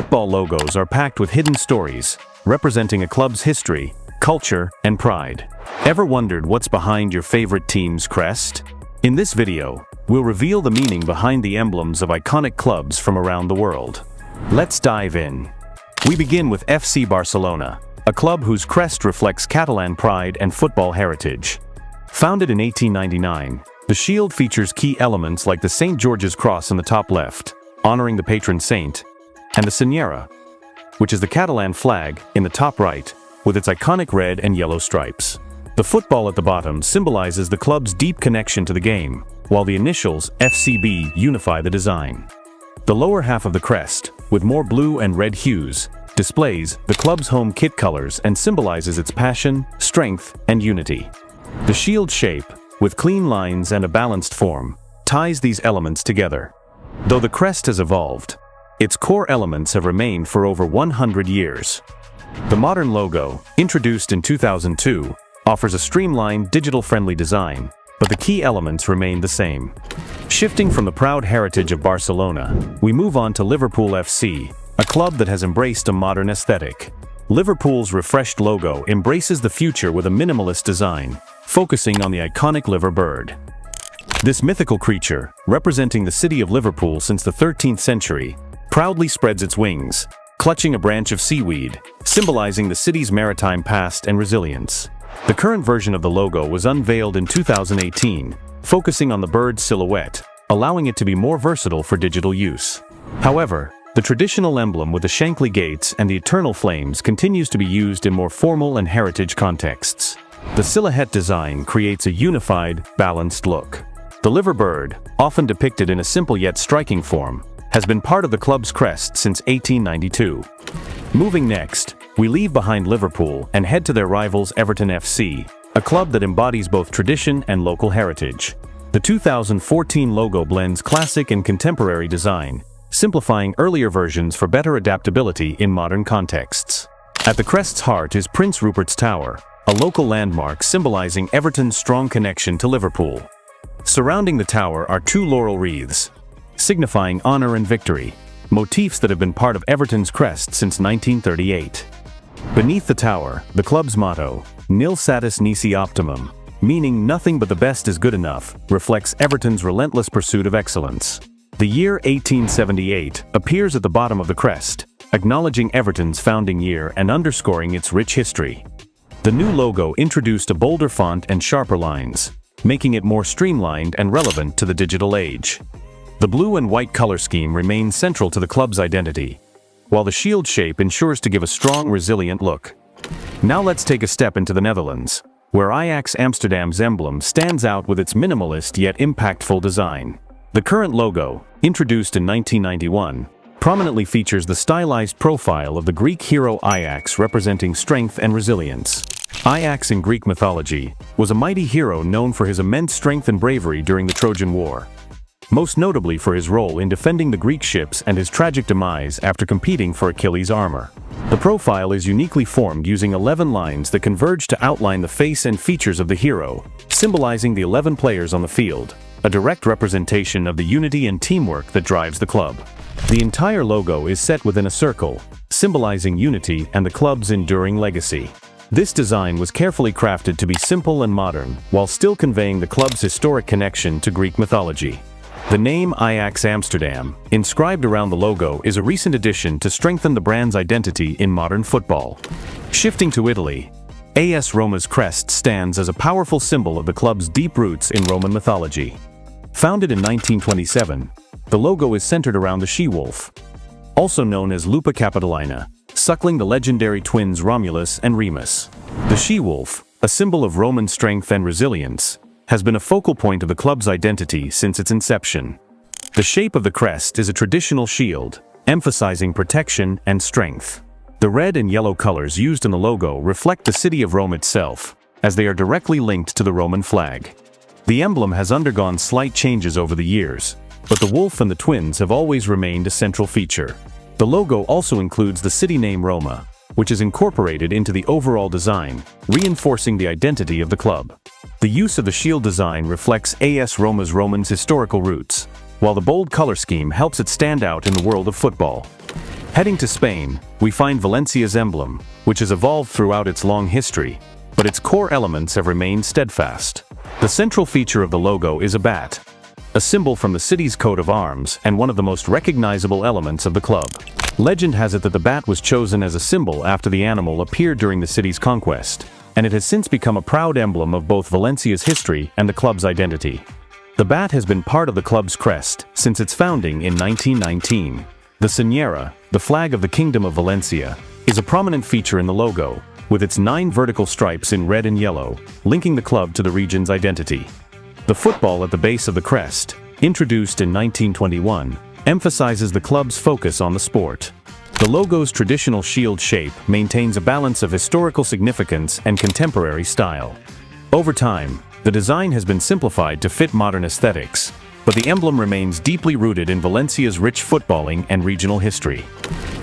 Football logos are packed with hidden stories, representing a club's history, culture, and pride. Ever wondered what's behind your favorite team's crest? In this video, we'll reveal the meaning behind the emblems of iconic clubs from around the world. Let's dive in. We begin with FC Barcelona, a club whose crest reflects Catalan pride and football heritage. Founded in 1899, the shield features key elements like the St. George's Cross in the top left, honoring the patron saint, and the Senyera, which is the Catalan flag, in the top right, with its iconic red and yellow stripes. The football at the bottom symbolizes the club's deep connection to the game, while the initials FCB unify the design. The lower half of the crest, with more blue and red hues, displays the club's home kit colors and symbolizes its passion, strength, and unity. The shield shape, with clean lines and a balanced form, ties these elements together. Though the crest has evolved, its core elements have remained for over 100 years. The modern logo, introduced in 2002, offers a streamlined, digital-friendly design, but the key elements remain the same. Shifting from the proud heritage of Barcelona, we move on to Liverpool FC, a club that has embraced a modern aesthetic. Liverpool's refreshed logo embraces the future with a minimalist design, focusing on the iconic liver bird. This mythical creature, representing the city of Liverpool since the 13th century, proudly spreads its wings, clutching a branch of seaweed, symbolizing the city's maritime past and resilience. The current version of the logo was unveiled in 2018, focusing on the bird's silhouette, allowing it to be more versatile for digital use. However, the traditional emblem with the Shankly gates and the eternal flames continues to be used in more formal and heritage contexts. The silhouette design creates a unified, balanced look. The liver bird, often depicted in a simple yet striking form, has been part of the club's crest since 1892. Moving next, we leave behind Liverpool and head to their rivals Everton FC, a club that embodies both tradition and local heritage. The 2014 logo blends classic and contemporary design, simplifying earlier versions for better adaptability in modern contexts. At the crest's heart is Prince Rupert's Tower, a local landmark symbolizing Everton's strong connection to Liverpool. Surrounding the tower are two laurel wreaths, signifying honor and victory, motifs that have been part of Everton's crest since 1938. Beneath the tower, the club's motto, Nil satis nisi optimum, meaning nothing but the best is good enough, reflects Everton's relentless pursuit of excellence. The year 1878 appears at the bottom of the crest, acknowledging Everton's founding year and underscoring its rich history. The new logo introduced a bolder font and sharper lines, making it more streamlined and relevant to the digital age. The blue and white color scheme remains central to the club's identity, while the shield shape ensures to give a strong, resilient look. Now let's take a step into the Netherlands, where Ajax Amsterdam's emblem stands out with its minimalist yet impactful design. The current logo, introduced in 1991, prominently features the stylized profile of the Greek hero Ajax, representing strength and resilience. Ajax in Greek mythology was a mighty hero known for his immense strength and bravery during the Trojan War, most notably for his role in defending the Greek ships and his tragic demise after competing for Achilles' armor. The profile is uniquely formed using 11 lines that converge to outline the face and features of the hero, symbolizing the 11 players on the field, a direct representation of the unity and teamwork that drives the club. The entire logo is set within a circle, symbolizing unity and the club's enduring legacy. This design was carefully crafted to be simple and modern, while still conveying the club's historic connection to Greek mythology. The name Ajax Amsterdam, inscribed around the logo, is a recent addition to strengthen the brand's identity in modern football. Shifting to Italy, AS Roma's crest stands as a powerful symbol of the club's deep roots in Roman mythology. Founded in 1927, the logo is centered around the she-wolf, also known as Lupa Capitolina, suckling the legendary twins Romulus and Remus. The she-wolf, a symbol of Roman strength and resilience, has been a focal point of the club's identity since its inception. The shape of the crest is a traditional shield, emphasizing protection and strength. The red and yellow colors used in the logo reflect the city of Rome itself, as they are directly linked to the Roman flag. The emblem has undergone slight changes over the years, but the wolf and the twins have always remained a central feature. The logo also includes the city name Roma, which is incorporated into the overall design, reinforcing the identity of the club. The use of the shield design reflects AS Roma's historical roots, while the bold color scheme helps it stand out in the world of football. Heading to Spain, we find Valencia's emblem, which has evolved throughout its long history, but its core elements have remained steadfast. The central feature of the logo is a bat, a symbol from the city's coat of arms and one of the most recognizable elements of the club. Legend has it that the bat was chosen as a symbol after the animal appeared during the city's conquest, and it has since become a proud emblem of both Valencia's history and the club's identity. The bat has been part of the club's crest since its founding in 1919. The señera, the flag of the Kingdom of Valencia, is a prominent feature in the logo, with its 9 vertical stripes in red and yellow, linking the club to the region's identity. The football at the base of the crest, introduced in 1921, emphasizes the club's focus on the sport. The logo's traditional shield shape maintains a balance of historical significance and contemporary style. Over time, the design has been simplified to fit modern aesthetics, but the emblem remains deeply rooted in Valencia's rich footballing and regional history.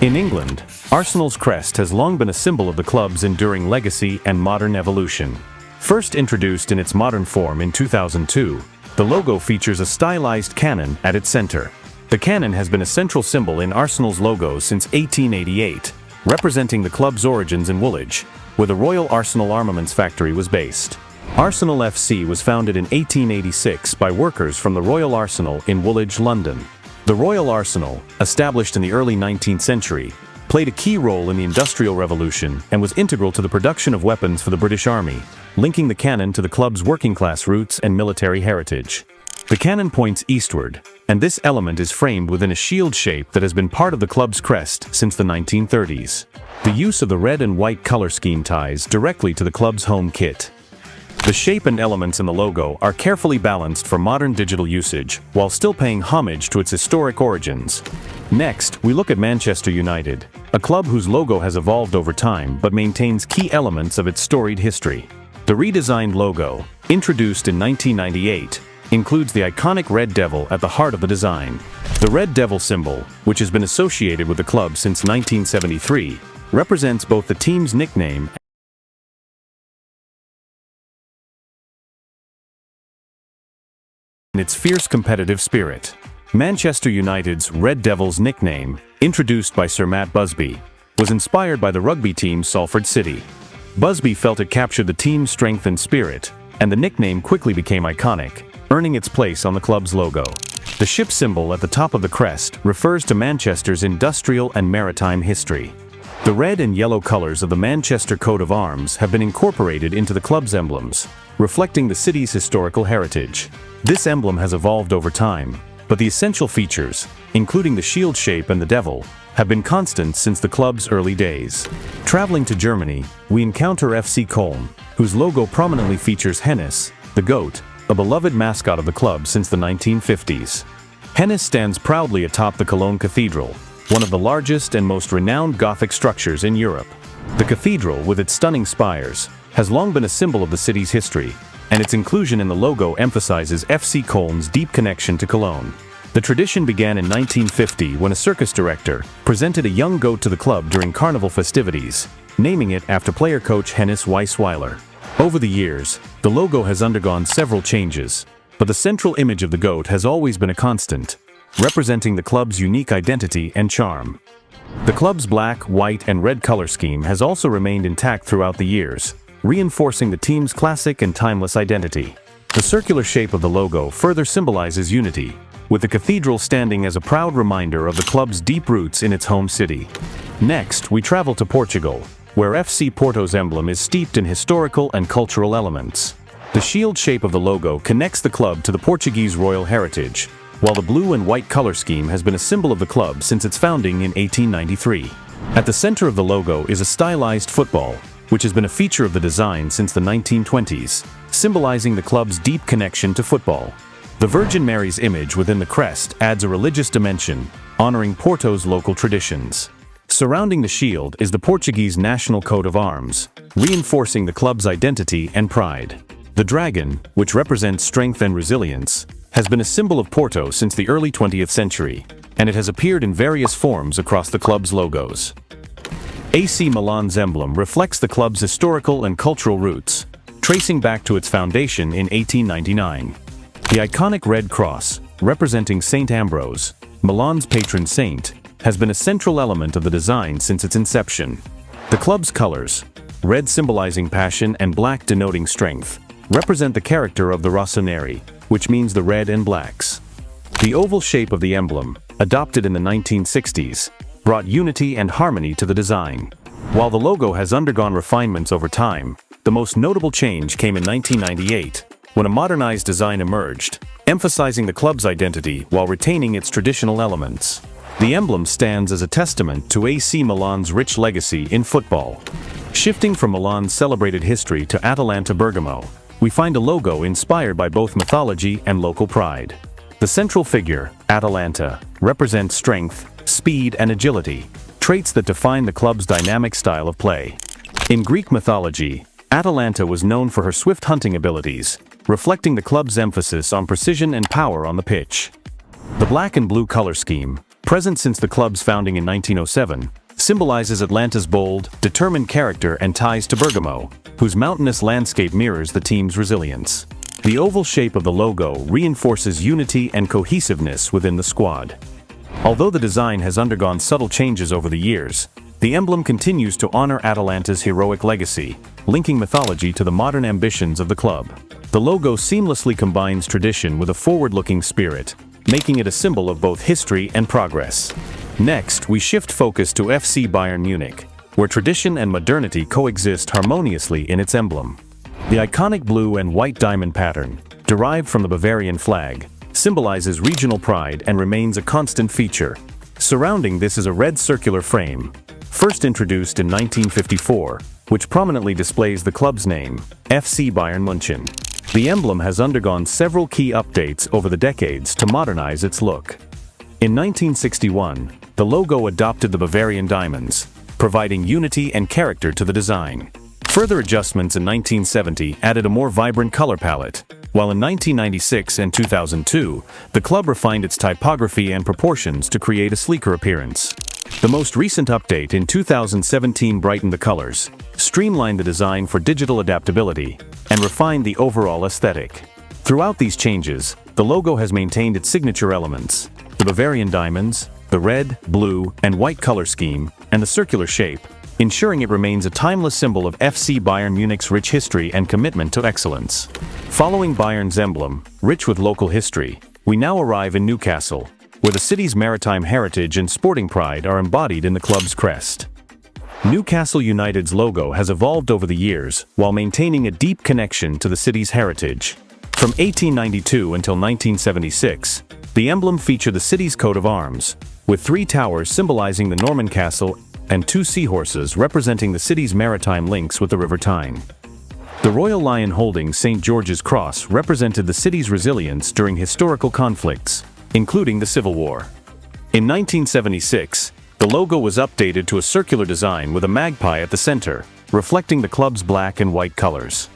In England, Arsenal's crest has long been a symbol of the club's enduring legacy and modern evolution. First introduced in its modern form in 2002, the logo features a stylized cannon at its center. The cannon has been a central symbol in Arsenal's logo since 1888, representing the club's origins in Woolwich, where the Royal Arsenal Armaments Factory was based. Arsenal FC was founded in 1886 by workers from the Royal Arsenal in Woolwich, London. The Royal Arsenal, established in the early 19th century, played a key role in the Industrial Revolution and was integral to the production of weapons for the British Army, linking the cannon to the club's working-class roots and military heritage. The cannon points eastward, and this element is framed within a shield shape that has been part of the club's crest since the 1930s. The use of the red and white color scheme ties directly to the club's home kit. The shape and elements in the logo are carefully balanced for modern digital usage, while still paying homage to its historic origins. Next, we look at Manchester United, a club whose logo has evolved over time but maintains key elements of its storied history. The redesigned logo, introduced in 1998, includes the iconic Red Devil at the heart of the design. The Red Devil symbol, which has been associated with the club since 1973, represents both the team's nickname and its fierce competitive spirit. Manchester United's Red Devils nickname, introduced by Sir Matt Busby, was inspired by the rugby team Salford City. Busby felt it captured the team's strength and spirit, and the nickname quickly became iconic, earning its place on the club's logo. The ship symbol at the top of the crest refers to Manchester's industrial and maritime history. The red and yellow colors of the Manchester coat of arms have been incorporated into the club's emblems, reflecting the city's historical heritage. This emblem has evolved over time, but the essential features, including the shield shape and the devil, have been constant since the club's early days. Traveling to Germany, we encounter FC Köln, whose logo prominently features Hennes, the goat, a beloved mascot of the club since the 1950s. Hennes stands proudly atop the Cologne Cathedral, one of the largest and most renowned Gothic structures in Europe. The cathedral, with its stunning spires, has long been a symbol of the city's history, and its inclusion in the logo emphasizes FC Köln's deep connection to Cologne. The tradition began in 1950 when a circus director presented a young goat to the club during carnival festivities, naming it after player coach Hennes Weisweiler. Over the years, the logo has undergone several changes, but the central image of the goat has always been a constant, representing the club's unique identity and charm. The club's black, white, and red color scheme has also remained intact throughout the years, reinforcing the team's classic and timeless identity. The circular shape of the logo further symbolizes unity, with the cathedral standing as a proud reminder of the club's deep roots in its home city. Next, we travel to Portugal, where FC Porto's emblem is steeped in historical and cultural elements. The shield shape of the logo connects the club to the Portuguese royal heritage, while the blue and white color scheme has been a symbol of the club since its founding in 1893. At the center of the logo is a stylized football, which has been a feature of the design since the 1920s, symbolizing the club's deep connection to football. The Virgin Mary's image within the crest adds a religious dimension, honoring Porto's local traditions. Surrounding the shield is the Portuguese national coat of arms, reinforcing the club's identity and pride. The dragon, which represents strength and resilience, has been a symbol of Porto since the early 20th century, and it has appeared in various forms across the club's logos. AC Milan's emblem reflects the club's historical and cultural roots, tracing back to its foundation in 1899. The iconic red cross, representing Saint Ambrose, Milan's patron saint, has been a central element of the design since its inception. The club's colors, red symbolizing passion and black denoting strength, represent the character of the Rossoneri, which means the red and blacks. The oval shape of the emblem, adopted in the 1960s, brought unity and harmony to the design. While the logo has undergone refinements over time, the most notable change came in 1998, when a modernized design emerged, emphasizing the club's identity while retaining its traditional elements. The emblem stands as a testament to AC Milan's rich legacy in football. Shifting from Milan's celebrated history to Atalanta Bergamo, we find a logo inspired by both mythology and local pride. The central figure, Atalanta, represents strength, speed, and agility, traits that define the club's dynamic style of play. In Greek mythology, Atalanta was known for her swift hunting abilities, reflecting the club's emphasis on precision and power on the pitch. The black and blue color scheme, present since the club's founding in 1907, symbolizes Atlanta's bold, determined character and ties to Bergamo, whose mountainous landscape mirrors the team's resilience. The oval shape of the logo reinforces unity and cohesiveness within the squad. Although the design has undergone subtle changes over the years, the emblem continues to honor Atalanta's heroic legacy, linking mythology to the modern ambitions of the club. The logo seamlessly combines tradition with a forward-looking spirit, making it a symbol of both history and progress. Next, we shift focus to FC Bayern Munich, where tradition and modernity coexist harmoniously in its emblem. The iconic blue and white diamond pattern, derived from the Bavarian flag, symbolizes regional pride and remains a constant feature. Surrounding this is a red circular frame, first introduced in 1954, which prominently displays the club's name, FC Bayern München. The emblem has undergone several key updates over the decades to modernize its look. In 1961, the logo adopted the Bavarian diamonds, providing unity and character to the design. Further adjustments in 1970 added a more vibrant color palette, while in 1996 and 2002, the club refined its typography and proportions to create a sleeker appearance. The most recent update in 2017 brightened the colors, streamlined the design for digital adaptability, and refined the overall aesthetic. Throughout these changes, the logo has maintained its signature elements: the Bavarian diamonds, the red, blue, and white color scheme, and the circular shape, ensuring it remains a timeless symbol of FC Bayern Munich's rich history and commitment to excellence. Following Bayern's emblem, rich with local history, we now arrive in Newcastle, where the city's maritime heritage and sporting pride are embodied in the club's crest. Newcastle United's logo has evolved over the years while maintaining a deep connection to the city's heritage. From 1892 until 1976, the emblem featured the city's coat of arms, with 3 towers symbolizing the Norman Castle and 2 seahorses representing the city's maritime links with the River Tyne. The Royal Lion holding St. George's Cross represented the city's resilience during historical conflicts, including the Civil War. In 1976, the logo was updated to a circular design with a magpie at the center, reflecting the club's black and white colors.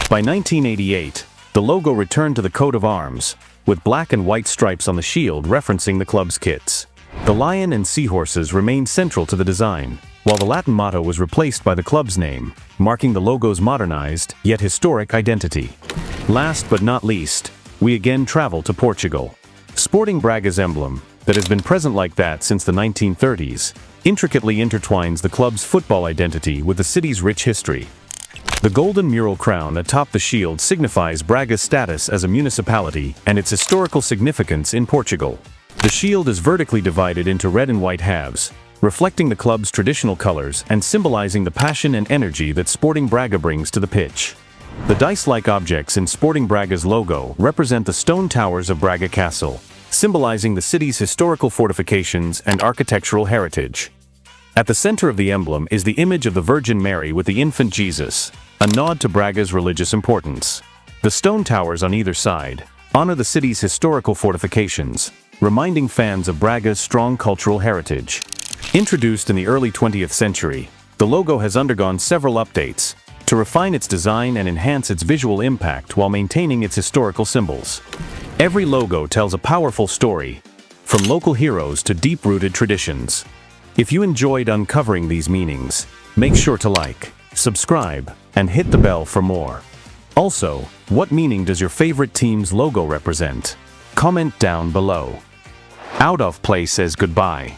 By 1988, the logo returned to the coat of arms, with black and white stripes on the shield referencing the club's kits. The lion and seahorses remained central to the design, while the Latin motto was replaced by the club's name, marking the logo's modernized, yet historic identity. Last but not least, we again travel to Portugal. Sporting Braga's emblem, that has been present like that since the 1930s, intricately intertwines the club's football identity with the city's rich history. The golden mural crown atop the shield signifies Braga's status as a municipality and its historical significance in Portugal. The shield is vertically divided into red and white halves, reflecting the club's traditional colors and symbolizing the passion and energy that Sporting Braga brings to the pitch. The dice-like objects in Sporting Braga's logo represent the stone towers of Braga Castle, symbolizing the city's historical fortifications and architectural heritage. At the center of the emblem is the image of the Virgin Mary with the infant Jesus, a nod to Braga's religious importance. The stone towers on either side honor the city's historical fortifications, reminding fans of Braga's strong cultural heritage. Introduced in the early 20th century, the logo has undergone several updates to refine its design and enhance its visual impact while maintaining its historical symbols. Every logo tells a powerful story, from local heroes to deep-rooted traditions. If you enjoyed uncovering these meanings, make sure to like, subscribe, and hit the bell for more. Also, what meaning does your favorite team's logo represent? Comment down below. Out of Play says goodbye.